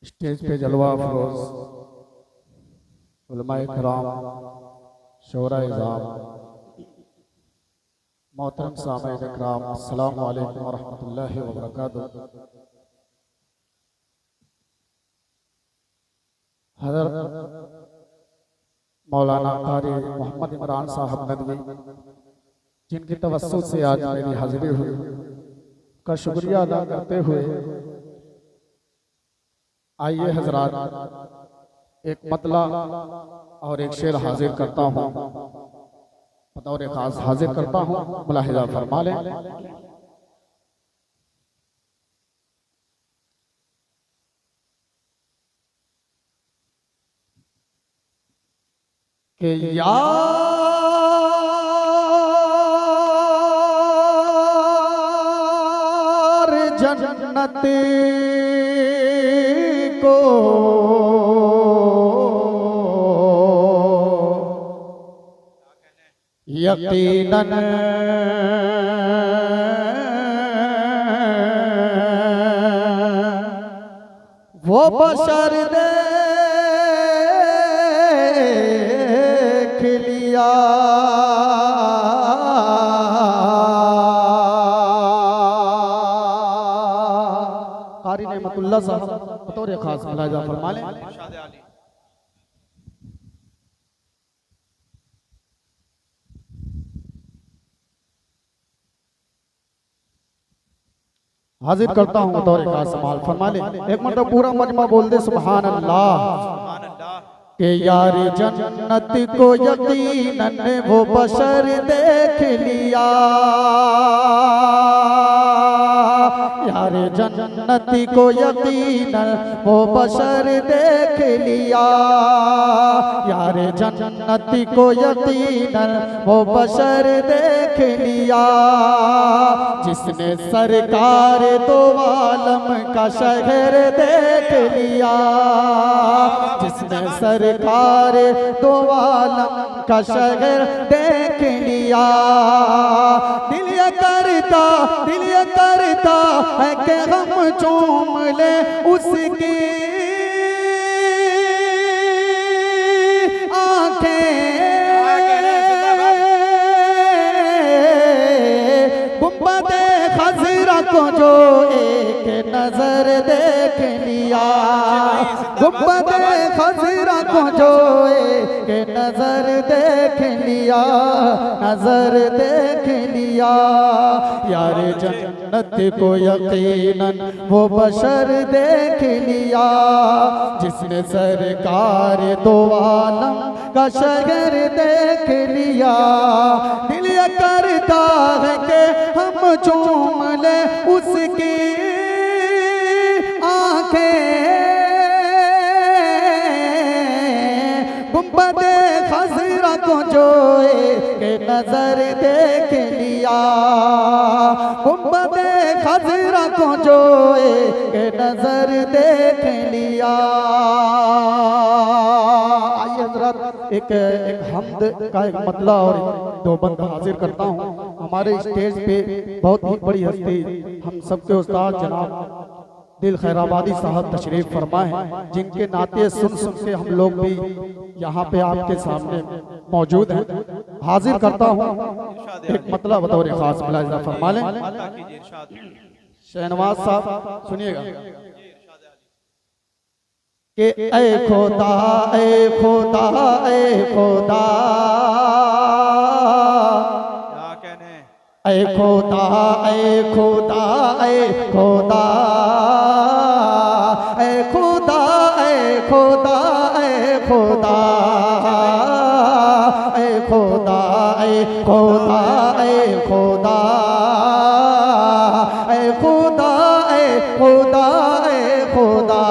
Stage पे जलवा अफरोज उलमाए कराम शोरा इज़ाम मोहतरम सामईन इकराम अस्सलामु अलैकुम व रहमतुल्लाहि व बरकातुहू। हज़रत मौलाना कारी मोहम्मद इमरान साहब नदवी जिनकी तवस्सुत से आज मेरी हाजिरी हुई का शुक्रिया अदा करते हुए आइए हजरात एक मतला और एक शेर हाजिर करता हूँ, बतौर खास हाजिर करता हूँ, मुलाहिजा फरमा लें। कि यार जन्नत को यकीनन वो बशर देख लिया। कारी नेमतुल्लाह साहब बतौर खास मुलाहिजा फरमा लें। हाजिर करता हूँ बतौर खास समाल फरमा ले। एक मिनट पूरा मजमा बोल दे सुभान अल्लाह। के यार जन्नत को यकीनन वो बशर देख लिया, यार जन्नत को यकीनन वो बशर देख लिया, यार जन्नत को यकीनन वो बशर देख लिया। जिसने सरकार दो आलम का शहर देख लिया, जिसने सरकार दो आलम का शहर देख लिया। दिल ये करता है कि हम चूम ले उसकी आंखें, गुंबदे खजरा को जो एक नजर देख लिया, गुंबदे खजरा को जो एक नजर देख लिया, नजर देख लिया। यार जन्नत को यकीनन वो बशर देख लिया, जिसने सरकार दो आलम का शहर देख लिया। दिल ये करता है कि हम चूम ले उसकी आंखें, गुंबदे खजरा को जो एक नजर देख लिया, गुंबदे खजरा को जो एक नजर देख लिया। आइए हजरत एक हमद का एक मतला और दो बंद हाजिर करता हूँ। हमारे स्टेज पे बहुत ही बड़ी हस्ती हम सबके उस्ताद जनाब दिल खैराबादी साहब तशरीफ फरमाए हैं, जिनके नाते सुन के हम लोग भी यहाँ पे आपके सामने मौजूद हैं। हाजिर करता हूँ एक मतलब बतौर खास मुलाहिजा फरमा लें। शहनवाज साहब सुनिएगा कि ऐ खुदा ऐ खुदा ऐ खुदा ऐ खुदा ऐ खुदा ऐ खुदा ऐ खुदा ऐ खुदा ऐ खुदा ऐ खुदा ऐ खुदा ऐ खुदा ऐ खुदा ऐ खुदा ऐ खुदा।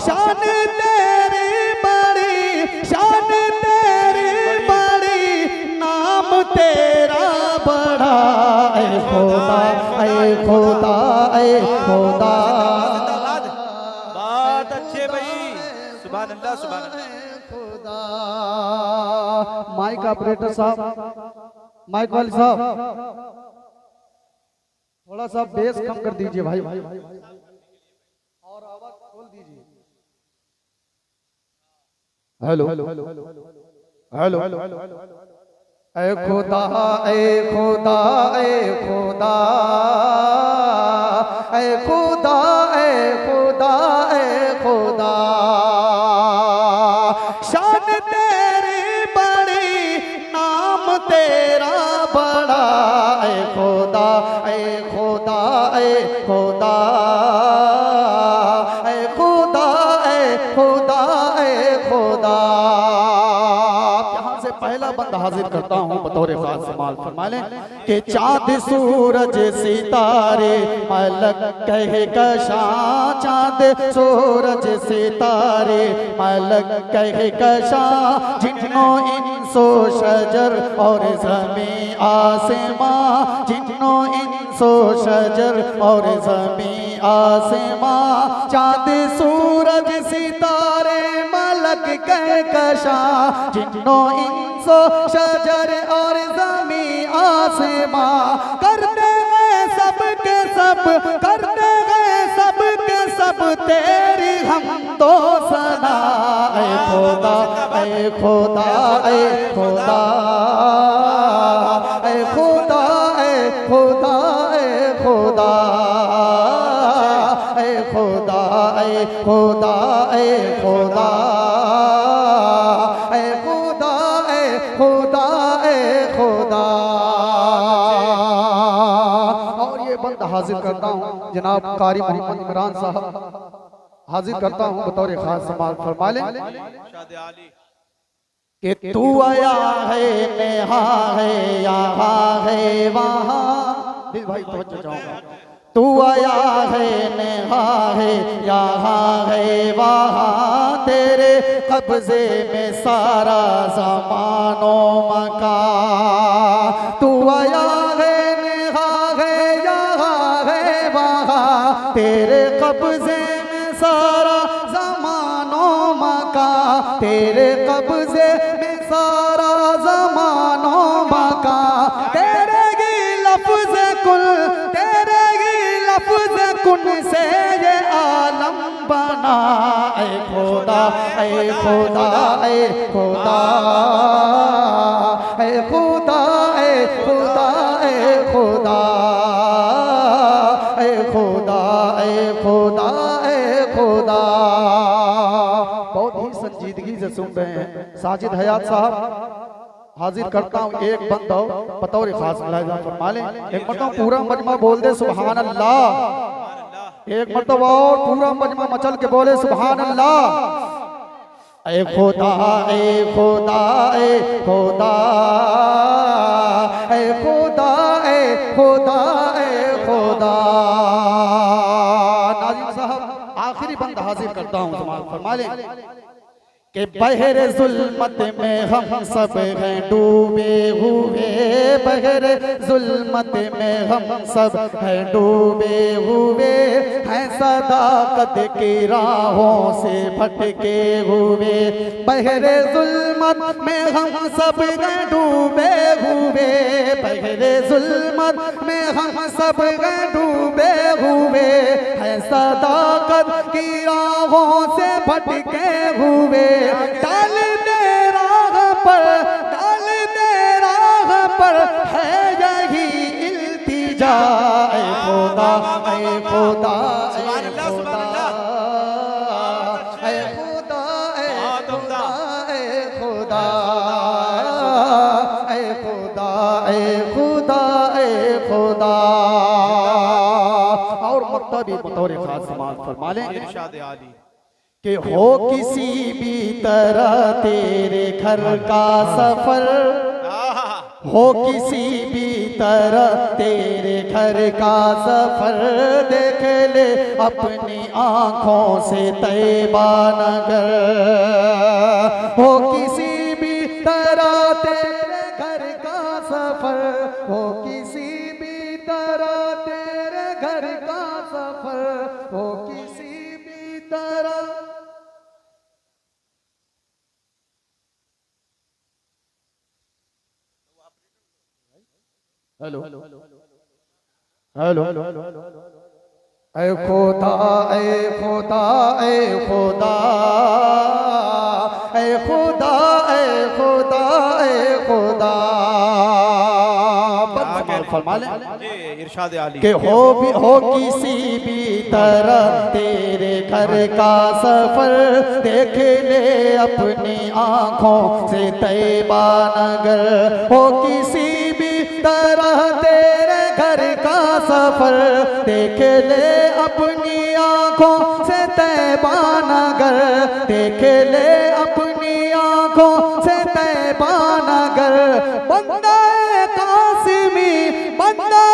शान तेरी बड़ी, शान तेरी बड़ी, नाम तेरा बड़ा। ऐ खुदा ऐ खुदा ऐ खुदा। बात अच्छे भाई, सुभान अल्लाह सुभान अल्लाह। खुदा माइक ऑपरेटर साहब, माइक वाले साहब थोड़ा सा बेस कम कर दीजिए भाई। और हेलो हेलो ए खुदा ए खुदा ए खुदा ए खुदा ए खुदा ए खुदा शान तेरी बड़ी नाम तेरा बड़ा ए खुदा ए खुदा ए खुदा ए खुदा ए खुदा ए खुदा। यहाँ से पहला बंद हाजिर करता हूँ बतौर खास समाल फरमा लें कि चाँद सूरज सितारे मलक कहे कशा, चाँद सूरज सितारे मलक कहे कशा, जिन्नो इंसो शजर और ज़मीं आसमां, जिन्नो इंसो शजर और ज़मीं आसमां, चाँद सूरज सितारे मलक कहे कशा, जिन्नो इंसो शजर और ज़मीं आसमां, करते गए सब के सब, करते गए सब के सब तेरी हमदो सना। ऐ खुदा ऐ खुदा ऐ खुदा ऐ खुदा ऐ खुदा ऐ खुदा ऐ खुदा ऐ खुदा ऐ खुदा ऐ खुदा ऐ खुदा ऐ खुदा। और ये बंद हाजिर करता हूँ जनाब कारी मोहम्मद इमरान साहब, हाजिर करता हूँ बतौर खास समाल फरमा लें कि तू आया है नेहा है यहाँ है वहाँ। दिल भाई तवज्जो चाहूँगा, तू आया है नेहा है यहाँ है वहाँ, तेरे कब्जे में सारा ज़मानो मकान। तू आया है नेहा है यहाँ है वहाँ, तेरे कब्जे में सारा ज़मानो मकान, तेरे कब्जे में सारा ज़मानो मकान, तेरे ही लफ्ज़ कुल, तेरे ही लफ्ज़ कुन से ये आलम बना। ऐ खुदा ऐ खुदा ऐ खुदा ऐ खुदा ऐ खुदा ऐ खुदा ऐ खुदा ऐ खुदा ऐ खुदा। बहुत ही संजीदगी से सुन रहे हैं साजिद हयात साहब, हाजिर करता हूँ एक बंद हो बतौर खास मुलाहिजा फरमा लें। एक मरतबा पूरा मजमा बोल दे सुभान अल्लाह, एक मरतबा और पूरा मजमा मचल के बोले सुभान अल्लाह। ऐ खुदा ऐ खुदा ऐ खुदा ऐ खुदा ऐ खुदा ऐ खुदा। नाज़िम साहब आखिरी बंद हाजिर करता हूँ फरमा लें कि बहरे जुल्मत में हम सब हैं डूबे हुए, बहरे जुल्मत में हम सब हैं डूबे हुए, हैं सदाकत की राहों से भटके हुए। बहरे जुल्मत में हम सब हैं डूबे हुए, बहरे जुल्मत में हम सब हैं डूबे हुए, हैं सदाकत की राहों से भटके हुए। डाल दे राह पर, डाल दे राह पर है यही इल्तिजा। ऐ खुदा ऐ खुदा ऐ खुदा ऐ खुदा ऐ खुदा ऐ खुदा ऐ खुदा ऐ खुदा ऐ खुदा। और मक्तबी बतौर खास समाल फरमा लें इरशाद आली कि हो किसी भी तरह तेरे घर का सफर, हो किसी भी तरह तेरे घर का सफर, देख ले अपनी आँखों से तैबा नगर। हो किसी भी तरह तेरे घर का सफर, हो किसी भी तरह तेरे घर का सफर, हो किसी भी तरह। हेलो हेलो ऐ खुदा ऐ खुदा ऐ खुदा ए खुदा ए खुदा ए खुदा। फरमा लें इरशाद आली कि हो किसी भी तरह तेरे घर का सफर, देख ले अपनी आंखों से तैबा नगर। हो किसी भी तरह तेरे घर का सफर, देख ले अपनी आंखों से तैबा नगर। देख ले अपनी आंखों से तैबा नगर। बंदा कासिमी, बंदा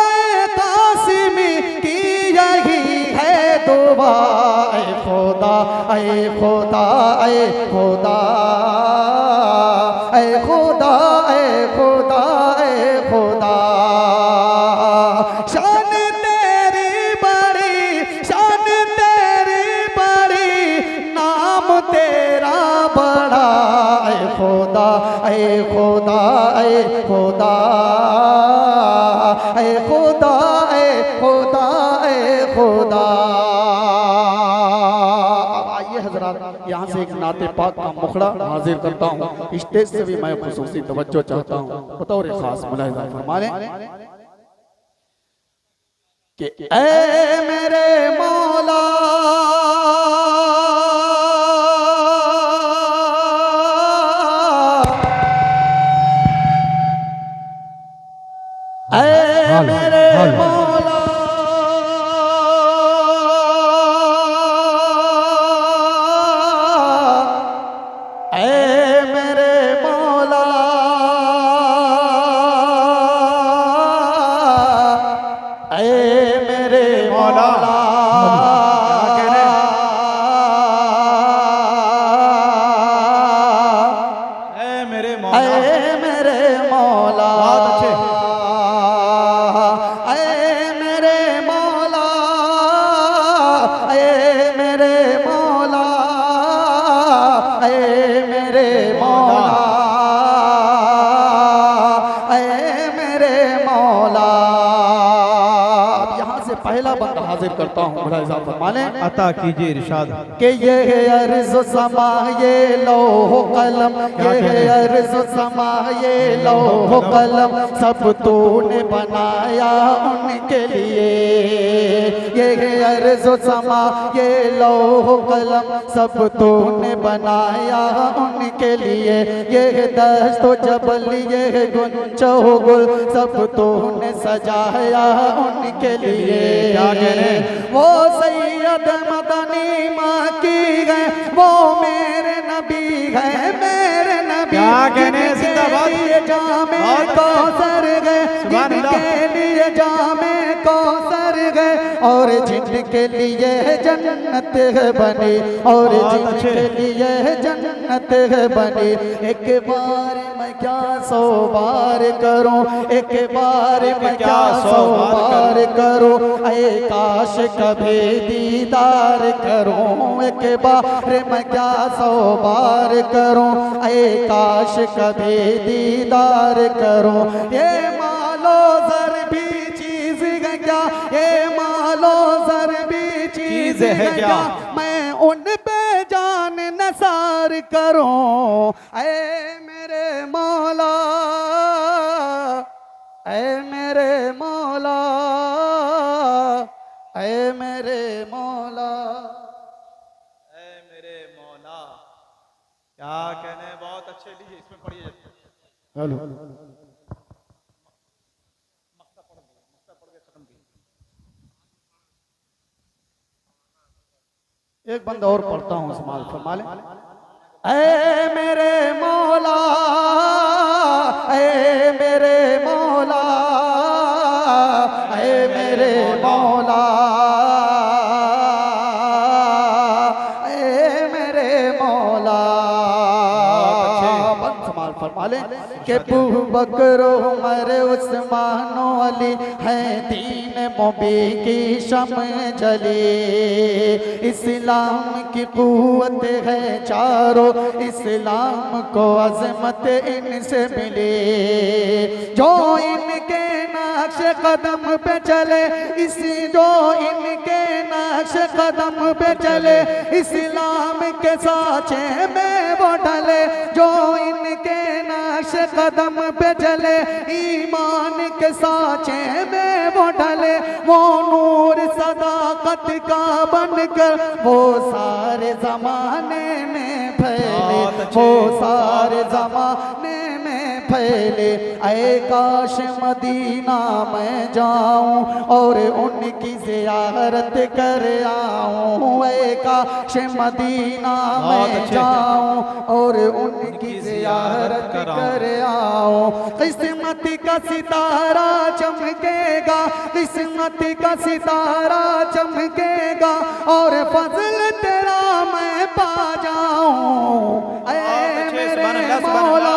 कासिमी की यही है दुआ। ऐ खुदा ऐ खुदा ऐ खुदा ऐ खुदा ऐ खुदा ऐ खुदा। शान तेरी बड़ी, शान तेरी बड़ी, नाम तेरा बड़ा। ऐ खुदा ऐ खुदा ऐ खुदा ऐ खुदा ऐ खुदा ऐ खुदा। अब आइए हजरात, यहाँ से एक नाते पाक का मुखड़ा हाजिर करता हूँ। स्टेज से भी मैं खुसूसी तवज्जो चाहता हूँ, बतौर खास मुलाहिजा फरमा लें कि ऐ मेरे मौला, ऐ मेरे मौला, ऐ मेरे मौला, ऐ मेरे मौला। मेरे मौला, ऐ मेरे मौला, बहुत अच्छे। ऐ मेरे मौला, ऐ मेरे मौला, ऐ मेरे मौला, ऐ मेरे मौला। अब यहाँ से पहला बंदा हाजिर करता हूँ, बड़ा इजाफा फरमाने अता कीजिए इरशाद कि ये अर्ज़ समा ये लौह कलम, ये अर्ज़ समा ये लौह कलम, सब तूने बनाया उनके लिए। ये अर्ज़ समा ये लौह कलम, सब तूने बनाया उनके लिए। ये दस्त जबल ये गुंचो गुल, सब तूने सजाया उनके लिए। क्या कह रहे हैं? वो सैयद मदनी माँ की गए, वो मेरे नबी गए, मेरे नबी। क्या कहने हैं? जिंदाबाद। जिनके लिए जामे कौसर गए, जिनके लिए जामे कौसर गए, और जिनके लिए जन्नत बनी, और जिनके लिए जन्नत बनी। एक बार मैं क्या 100 बार करूं, एक बार मैं क्या 100 बार करूं। ऐ काश कभी दीदार करूं, एक बार मैं क्या 100 बार करूं। ऐ काश कभी दीदार करूं। ये मालो जर भी चीज है क्या, ये मालो जर भी चीज है क्या, मैं उन पे जान नसार करूं। ऐ मेरे मौला, ऐ मेरे मौला, ऐ मेरे मौला। ऐ मेरे मौला, क्या कहने हैं? बहुत अच्छे। लीजिए इसमें पढ़िए। हेलो, एक बंदा और पढ़ता हूँ, इस्तेमाल फरमा लें। ऐ मेरे मौला, ऐ मेरे मौला, ऐ मेरे मौला, ऐ मेरे मौला। बंद संभाल फरमा लें कि अबू बकर उमर उस्मान अली है दीन मुबीन की शम्अ जली, इस्लाम की कुव्वत है चारों, इस्लाम को अज़मत इनसे मिली। जो इनके नक्श कदम पे चले, जो इनके नक्श कदम पे चले, इस्लाम के साँचे में वो ढले। जो इनके नक्श कदम पे चले, ईमान के साँचे में वो ढले। वो नूर सदाकत का बनकर वो सारे ज़माने में फैले, वो सारे ज़माने में फैले। ऐ काश मदीना मैं जाऊं और उनकी ज़ियारत कर आऊं। ऐ काश मदीना मैं जाऊं और उनकी ज़ियारत कर आऊं। किस्मत का सितारा चमकेगा, किस्मत का सितारा चमकेगा और फजल तेरा मैं पा जाऊं। ऐ मेरे मौला